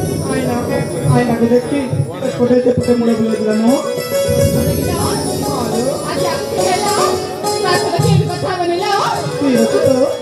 आईना के देखी छोटे से छोटे मुड़े बुले दिलानो अच्छा हेलो बात तो के কথা বলে লাও কি হচ্ছে তো